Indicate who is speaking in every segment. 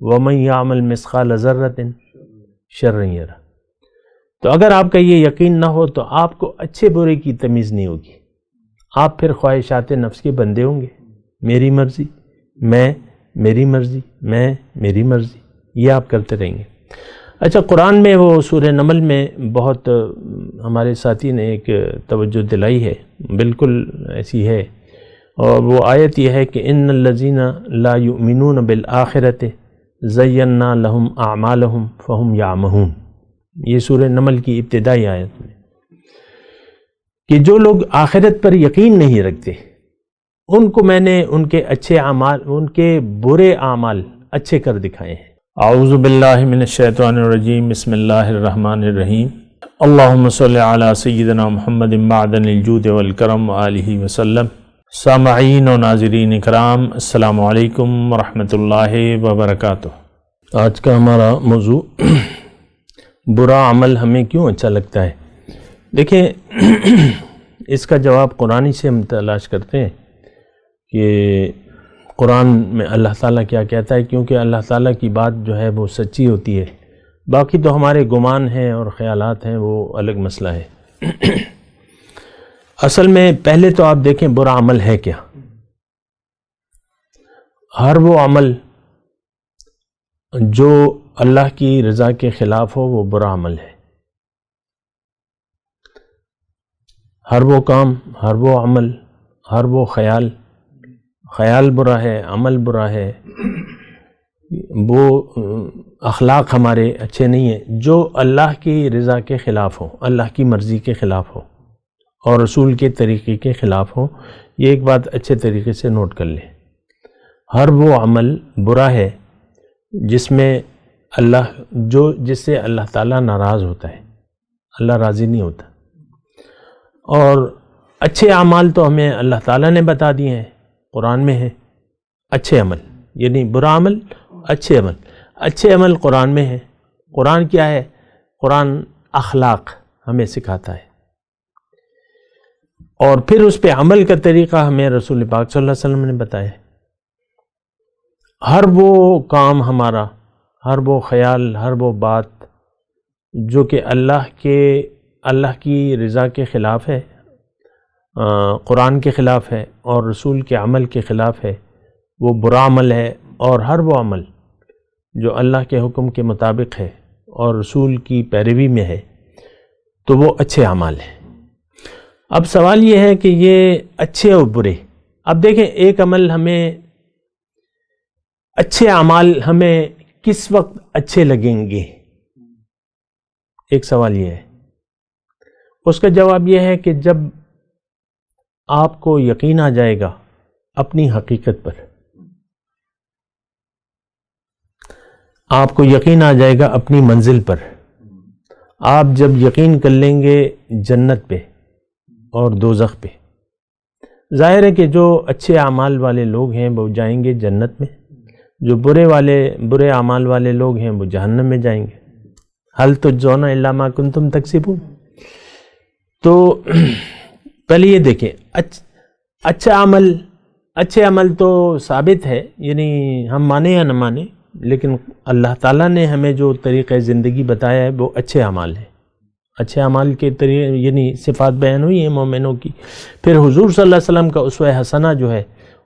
Speaker 1: وَمَن يَعْمَلْ مِثْقَالَ ذَرَّةٍ شَرًّا يَرَهُ۔ تو اگر آپ کا یہ یقین نہ ہو تو آپ کو اچھے برے کی تمیز نہیں ہوگی، آپ پھر خواہشات نفس کے بندے ہوں گے، میری مرضی، میں، میری مرضی، میں، میری مرضی، یہ آپ کرتے رہیں گے۔ اچھا، قرآن میں وہ سورہ نمل میں بہت ہمارے ساتھی نے ایک توجہ دلائی ہے، بالکل ایسی ہے، اور وہ آیت یہ ہے کہ ان الذین لا یؤمنون بالآخرۃ زینا لہم اعمالہم فہم یعمہون، یہ سورہ نمل کی ابتدائی آیت میں، کہ جو لوگ آخرت پر یقین نہیں رکھتے ان کو میں نے ان کے اچھے اعمال، ان کے برے اعمال اچھے کر دکھائے ہیں۔ اعوذ باللہ من الشیطان الرجیم، بسم اللہ الرحمن الرحیم، اللہم صلی علی سیدنا محمد معدن الجود والکرم وآلہ وسلم۔ سامعین و ناظرین اکرام، السلام علیکم ورحمۃ اللہ وبرکاتہ۔ آج کا ہمارا موضوع برا عمل ہمیں کیوں اچھا لگتا ہے۔ دیکھیں، اس کا جواب قرآن سے ہم تلاش کرتے ہیں کہ قرآن میں اللہ تعالیٰ کیا کہتا ہے، کیونکہ اللہ تعالیٰ کی بات جو ہے وہ سچی ہوتی ہے، باقی تو ہمارے گمان ہیں اور خیالات ہیں، وہ الگ مسئلہ ہے۔ اصل میں پہلے تو آپ دیکھیں برا عمل ہے کیا۔ ہر وہ عمل جو اللہ کی رضا کے خلاف ہو وہ برا عمل ہے۔ ہر وہ کام، ہر وہ عمل، ہر وہ خیال برا ہے، عمل برا ہے، وہ اخلاق ہمارے اچھے نہیں ہیں جو اللہ کی رضا کے خلاف ہو، اللہ کی مرضی کے خلاف ہو اور رسول کے طریقے کے خلاف ہو۔ یہ ایک بات اچھے طریقے سے نوٹ کر لیں، ہر وہ عمل برا ہے جس میں جس سے اللہ تعالیٰ ناراض ہوتا ہے، اللہ راضی نہیں ہوتا۔ اور اچھے اعمال تو ہمیں اللہ تعالیٰ نے بتا دیے ہیں، قرآن میں ہے، اچھے عمل یعنی برا عمل، اچھے عمل۔ اچھے عمل قرآن میں ہے۔ قرآن کیا ہے؟ قرآن اخلاق ہمیں سکھاتا ہے، اور پھر اس پہ عمل کا طریقہ ہمیں رسول پاک صلی اللہ علیہ وسلم نے بتایا ہے۔ ہر وہ کام ہمارا، ہر وہ خیال، ہر وہ بات جو کہ اللہ کی رضا کے خلاف ہے، قرآن کے خلاف ہے اور رسول کے عمل کے خلاف ہے، وہ برا عمل ہے۔ اور ہر وہ عمل جو اللہ کے حکم کے مطابق ہے اور رسول کی پیروی میں ہے تو وہ اچھے اعمال ہیں۔ اب سوال یہ ہے کہ یہ اچھے اور برے، اب دیکھیں ایک عمل ہمیں، اچھے اعمال ہمیں کس وقت اچھے لگیں گے؟ ایک سوال یہ ہے، اس کا جواب یہ ہے کہ جب آپ کو یقین آ جائے گا اپنی حقیقت پر، آپ کو یقین آ جائے گا اپنی منزل پر، آپ جب یقین کر لیں گے جنت پہ اور دوزخ پہ۔ ظاہر ہے کہ جو اچھے اعمال والے لوگ ہیں وہ جائیں گے جنت میں، جو برے اعمال والے لوگ ہیں وہ جہنم میں جائیں گے۔ هل تجزون الا ما کنتم تکسبون۔ تو پہلے یہ دیکھیں، اچھے عمل تو ثابت ہے، یعنی ہم مانیں یا نہ مانیں، لیکن اللہ تعالیٰ نے ہمیں جو طریقہ زندگی بتایا ہے وہ اچھے اعمال ہیں۔ اچھے اعمال کے طریقے یعنی صفات بیان ہوئی ہیں مومنوں کی۔ پھر حضور صلی اللہ علیہ وسلم کا اسوہ حسنہ جو ہے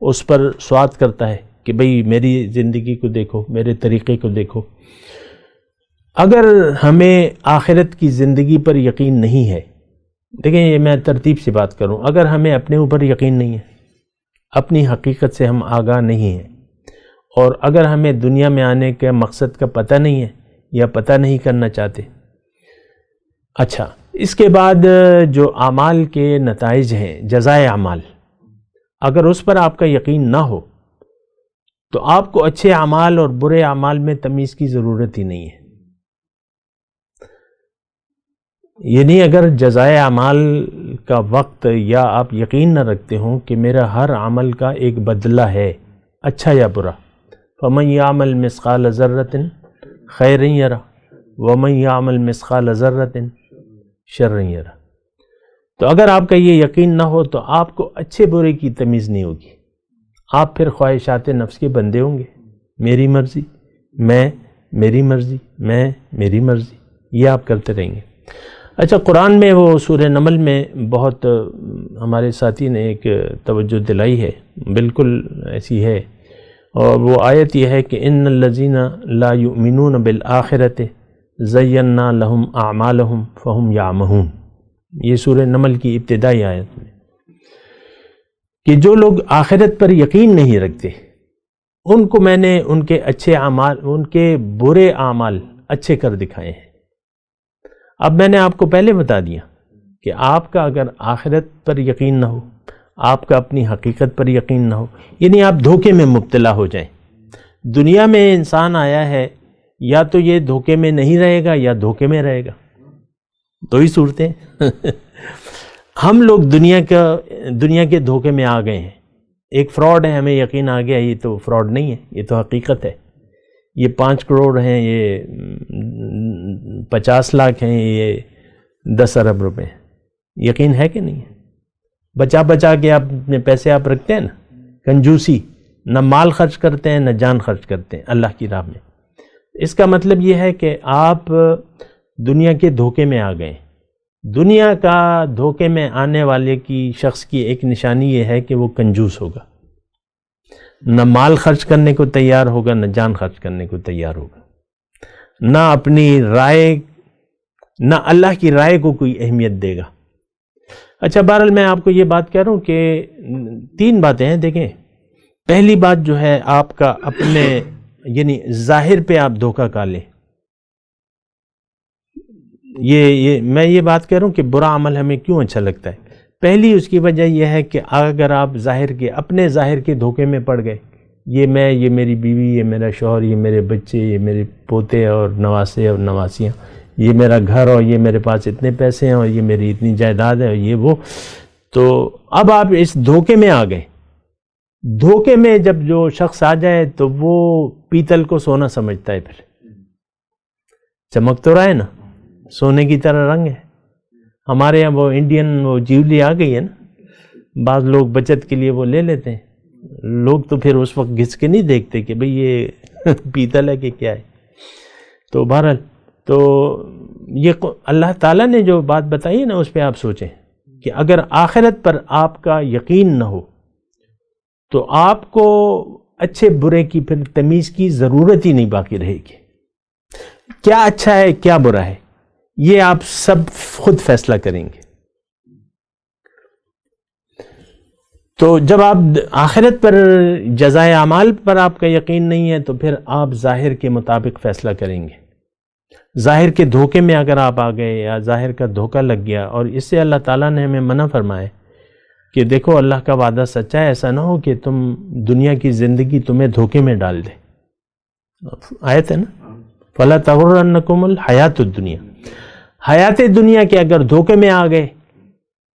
Speaker 1: اس پر سوات کرتا ہے کہ بھئی میری زندگی کو دیکھو، میرے طریقے کو دیکھو۔ اگر ہمیں آخرت کی زندگی پر یقین نہیں ہے، دیکھیں یہ میں ترتیب سے بات کروں، اگر ہمیں اپنے اوپر یقین نہیں ہے، اپنی حقیقت سے ہم آگاہ نہیں ہیں، اور اگر ہمیں دنیا میں آنے کے مقصد کا پتہ نہیں ہے یا پتہ نہیں کرنا چاہتے، اچھا اس کے بعد جو اعمال کے نتائج ہیں، جزائے اعمال، اگر اس پر آپ کا یقین نہ ہو تو آپ کو اچھے اعمال اور برے اعمال میں تمیز کی ضرورت ہی نہیں ہے۔ یعنی اگر جزائے اعمال کا وقت یا آپ یقین نہ رکھتے ہوں کہ میرا ہر عمل کا ایک بدلہ ہے، اچھا یا برا، فَمَن يَعْمَلْ مِثْقَالَ ذَرَّةٍ خَيْرًا يَرَهُ وَمَن يَعْمَلْ مِثْقَالَ ذَرَّةٍ شَرًّا يَرَهُ۔ تو اگر آپ کا یہ یقین نہ ہو تو آپ کو اچھے برے کی تمیز نہیں ہوگی، آپ پھر خواہشات نفس کے بندے ہوں گے، میری مرضی، میں میری مرضی، میں میری مرضی، یہ آپ کرتے رہیں گے۔ اچھا، قرآن میں وہ سورہ نمل میں بہت ہمارے ساتھی نے ایک توجہ دلائی ہے، بالکل ایسی ہے، اور وہ آیت یہ ہے کہ ان الذین لا یؤمنون بالآخرۃ زینا لہم اعمالہم فہم یعمہون، یہ سورہ نمل کی ابتدائی آیت میں، کہ جو لوگ آخرت پر یقین نہیں رکھتے ان کو میں نے ان کے اچھے اعمال، ان کے برے اعمال اچھے کر دکھائے ہیں۔ اب میں نے آپ کو پہلے بتا دیا کہ آپ کا اگر آخرت پر یقین نہ ہو، آپ کا اپنی حقیقت پر یقین نہ ہو، یعنی آپ دھوکے میں مبتلا ہو جائیں۔ دنیا میں انسان آیا ہے، یا تو یہ دھوکے میں نہیں رہے گا یا دھوکے میں رہے گا، دو ہی صورتیں۔ ہم لوگ دنیا کے دھوکے میں آ گئے ہیں۔ ایک فراڈ ہے، ہمیں یقین آ گیا یہ تو فراڈ نہیں ہے، یہ تو حقیقت ہے، یہ 5 کروڑ ہیں، یہ 50 لاکھ ہیں، یہ 10 ارب روپے ہیں، یقین ہے کہ نہیں ہے؟ بچا بچا کے آپ اپنے پیسے آپ رکھتے ہیں نا، کنجوسی، نہ مال خرچ کرتے ہیں نہ جان خرچ کرتے ہیں اللہ کی راہ میں۔ اس کا مطلب یہ ہے کہ آپ دنیا کے دھوکے میں آ گئے۔ دنیا کا دھوکے میں آنے والے کی شخص کی ایک نشانی یہ ہے کہ وہ کنجوس ہوگا، نہ مال خرچ کرنے کو تیار ہوگا نہ جان خرچ کرنے کو تیار ہوگا، نہ اپنی رائے، نہ اللہ کی رائے کو کوئی اہمیت دے گا۔ اچھا، بہرحال میں آپ کو یہ بات کہہ رہا ہوں کہ 3 باتیں ہیں۔ دیکھیں، پہلی بات جو ہے آپ کا اپنے یعنی ظاہر پہ آپ دھوکہ کھا لیں۔ میں یہ بات کہہ رہا ہوں کہ برا عمل ہمیں کیوں اچھا لگتا ہے۔ پہلی اس کی وجہ یہ ہے کہ اگر آپ اپنے ظاہر کے دھوکے میں پڑ گئے، یہ میری بیوی، یہ میرا شوہر، یہ میرے بچے، یہ میرے پوتے اور نواسے اور نواسیاں، یہ میرا گھر، اور یہ میرے پاس اتنے پیسے ہیں، اور یہ میری اتنی جائیداد ہے، اور یہ وہ، تو اب آپ اس دھوکے میں آ گئے۔ دھوکے میں جب جو شخص آ جائے تو وہ پیتل کو سونا سمجھتا ہے، پھر چمک تو رہا ہے نا، سونے کی طرح رنگ ہے۔ ہمارے یہاں وہ انڈین وہ جیولی آ گئی ہے نا، بعض لوگ بچت کے لیے وہ لے لیتے ہیں، لوگ تو پھر اس وقت گھس کے نہیں دیکھتے کہ بھئی یہ پیتل ہے کہ کیا ہے۔ تو بہرحال تو یہ اللہ تعالیٰ نے جو بات بتائی ہے نا، اس پہ آپ سوچیں کہ اگر آخرت پر آپ کا یقین نہ ہو تو آپ کو اچھے برے کی پھر تمیز کی ضرورت ہی نہیں باقی رہے گی۔ کیا اچھا ہے کیا برا ہے یہ آپ سب خود فیصلہ کریں گے۔ تو جب آپ آخرت پر، جزائے اعمال پر آپ کا یقین نہیں ہے تو پھر آپ ظاہر کے مطابق فیصلہ کریں گے۔ ظاہر کے دھوکے میں اگر آپ آ گئے یا ظاہر کا دھوکہ لگ گیا، اور اس سے اللہ تعالیٰ نے ہمیں منع فرمائے کہ دیکھو اللہ کا وعدہ سچا ہے، ایسا نہ ہو کہ تم دنیا کی زندگی تمہیں دھوکے میں ڈال دے۔ آیت ہے نا، فَلَا تَغُرَّنَّكُمُ الْحَيَاةُ الدُّنْيَا، حیات دنیا کے اگر دھوکے میں آ گئے،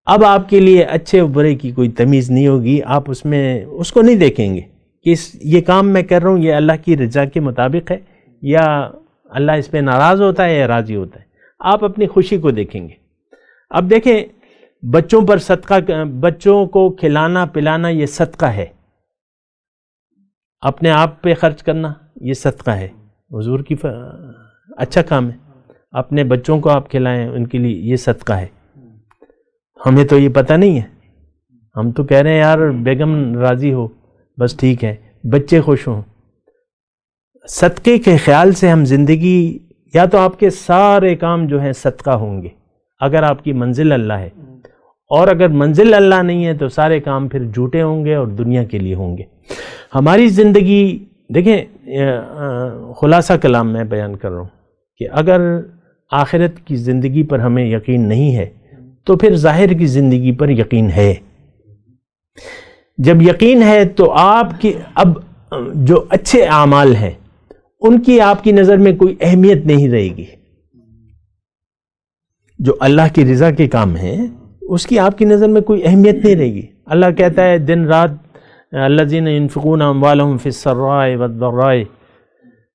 Speaker 1: اب آپ کے لیے اچھے و برے کی کوئی تمیز نہیں ہوگی، آپ اس کو نہیں دیکھیں گے کہ یہ کام میں کر رہا ہوں یہ اللہ کی رضا کے مطابق ہے یا اللہ اس پہ ناراض ہوتا ہے یا راضی ہوتا ہے۔ آپ اپنی خوشی کو دیکھیں گے۔ اب دیکھیں، بچوں پر صدقہ، بچوں کو کھلانا پلانا یہ صدقہ ہے، اپنے آپ پہ خرچ کرنا یہ صدقہ ہے، حضور کی اچھا کام ہے۔ اپنے بچوں کو آپ کھلائیں، ان کے لیے یہ صدقہ ہے۔ ہمیں تو یہ پتہ نہیں ہے، ہم تو کہہ رہے ہیں یار بیگم راضی ہو بس ٹھیک ہے، بچے خوش ہوں۔ صدقے کے خیال سے ہم زندگی، یا تو آپ کے سارے کام جو ہیں صدقہ ہوں گے اگر آپ کی منزل اللہ ہے، اور اگر منزل اللہ نہیں ہے تو سارے کام پھر جھوٹے ہوں گے اور دنیا کے لیے ہوں گے۔ ہماری زندگی، دیکھیں خلاصہ کلام میں بیان کر رہا ہوں کہ اگر آخرت کی زندگی پر ہمیں یقین نہیں ہے تو پھر ظاہر کی زندگی پر یقین ہے۔ جب یقین ہے تو آپ کی اب جو اچھے اعمال ہیں ان کی آپ کی نظر میں کوئی اہمیت نہیں رہے گی، جو اللہ کی رضا کے کام ہیں اس کی آپ کی نظر میں کوئی اہمیت نہیں رہے گی۔ اللہ کہتا ہے دن رات الذین ينفقون اموالهم فی السراء والضراء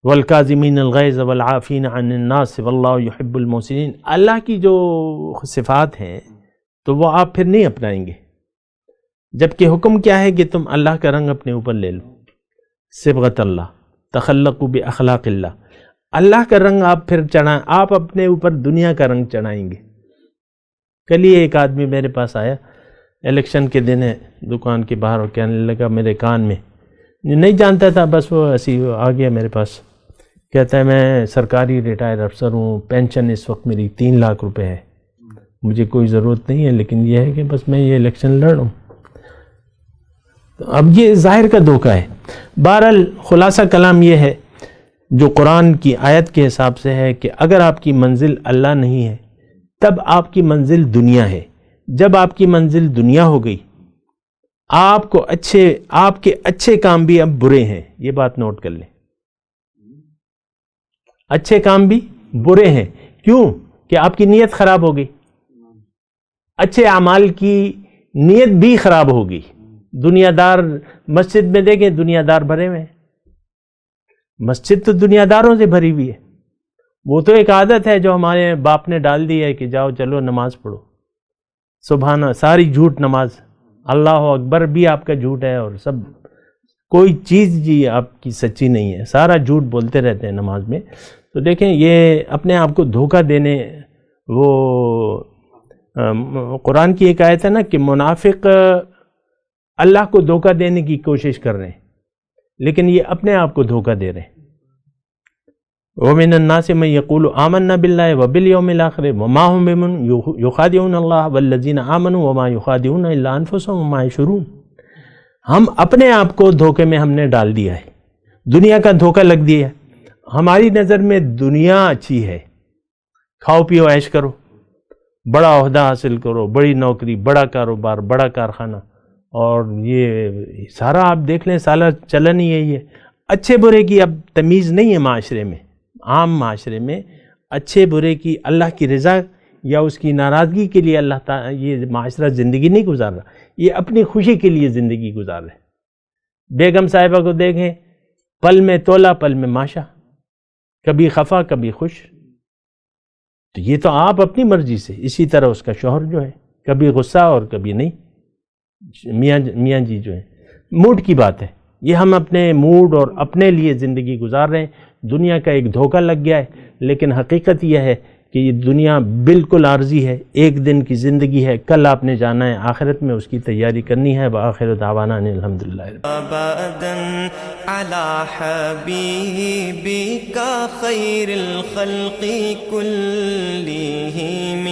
Speaker 1: والکاظمین الغیظ والعافین عن الناس واللہ یحب المحسنین، اللہ کی جو صفات ہیں تو وہ آپ پھر نہیں اپنائیں گے، جبکہ حکم کیا ہے کہ تم اللہ کا رنگ اپنے اوپر لے لو، صبغت اللہ، تخلقوا باخلاق اللہ، اللہ کا رنگ آپ پھر چڑھائیں، آپ اپنے اوپر دنیا کا رنگ چڑھائیں گے۔ کل ہی ایک آدمی میرے پاس آیا، الیکشن کے دن ہے، دکان کے باہر، اور کہنے لگا میرے کان میں، نہیں جانتا تھا، بس وہ ایسی آ گیا میرے پاس، کہتا ہے میں سرکاری ریٹائر افسر ہوں، پینشن اس وقت میری 3 لاکھ روپے ہے، مجھے کوئی ضرورت نہیں ہے، لیکن یہ ہے کہ بس میں یہ الیکشن لڑ رہا ہوں۔ تو اب یہ ظاہر کا دھوکہ ہے۔ بہرحال خلاصہ کلام یہ ہے جو قرآن کی آیت کے حساب سے ہے کہ اگر آپ کی منزل اللہ نہیں ہے تب آپ کی منزل دنیا ہے۔ جب آپ کی منزل دنیا ہو گئی، آپ کے اچھے کام بھی اب برے ہیں، یہ بات نوٹ کر لیں، اچھے کام بھی برے ہیں۔ کیوں؟ کہ آپ کی نیت خراب ہو گئی، اچھے اعمال کی نیت بھی خراب ہو گئی۔ دنیا دار مسجد میں دیکھیں، دنیا دار بھرے ہوئے ہیں، مسجد تو دنیا داروں سے بھری ہوئی ہے۔ وہ تو ایک عادت ہے جو ہمارے باپ نے ڈال دی ہے کہ جاؤ چلو نماز پڑھو، سبحانہ، ساری جھوٹ نماز، اللہ اکبر بھی آپ کا جھوٹ ہے، اور سب کوئی چیز جی آپ کی سچی نہیں ہے، سارا جھوٹ بولتے رہتے ہیں نماز میں۔ تو دیکھیں یہ اپنے آپ کو دھوکہ دینے، وہ قرآن کی ایک آیت ہے نا کہ منافق اللہ کو دھوکہ دینے کی کوشش کر رہے ہیں، لیکن یہ اپنے آپ کو دھوکہ دے رہے ہیں۔ وَمِنَ النَّاسِ مَن يَقُولُ آمَنَّا بِاللَّهِ وَبِالْيَوْمِ الْآخِرِ وَمَا هُم بِمُؤْمِنِينَ يُخَادِعُونَ اللَّهَ وَالَّذِينَ آمَنُوا وَمَا يُخَادِعُونَ إِلَّا أَنفُسَهُمْ وَمَا يَشْعُرُونَ۔ ہم اپنے آپ کو دھوکے میں ہم نے ڈال دیا ہے، دنیا کا دھوکہ لگ دیا ہے۔ ہماری نظر میں دنیا اچھی ہے، کھاؤ پیو عیش کرو، بڑا عہدہ حاصل کرو، بڑی نوکری، بڑا کاروبار، بڑا کارخانہ، اور یہ سارا آپ دیکھ لیں سالہ چلن ہی یہی ہے۔ اچھے برے کی اب تمیز نہیں ہے معاشرے میں، عام معاشرے میں اچھے برے کی، اللہ کی رضا یا اس کی ناراضگی کے لیے اللہ تعالیٰ یہ معاشرہ زندگی نہیں گزار رہا، یہ اپنی خوشی کے لیے زندگی گزار رہے۔ بیگم صاحبہ کو دیکھیں، پل میں تولا پل میں ماشا، کبھی خفا کبھی خوش، تو یہ تو آپ اپنی مرضی سے۔ اسی طرح اس کا شوہر جو ہے کبھی غصہ اور کبھی نہیں، میاں جی جو ہیں، موڈ کی بات ہے، یہ ہم اپنے موڈ اور اپنے لیے زندگی گزار رہے ہیں۔ دنیا کا ایک دھوکہ لگ گیا ہے، لیکن حقیقت یہ ہے کہ یہ دنیا بالکل عارضی ہے، ایک دن کی زندگی ہے، کل آپ نے جانا ہے، آخرت میں اس کی تیاری کرنی ہے۔ وآخر دعوانا ان الحمدللہ
Speaker 2: ابداً علی حبیبک خیر الخلق کلہم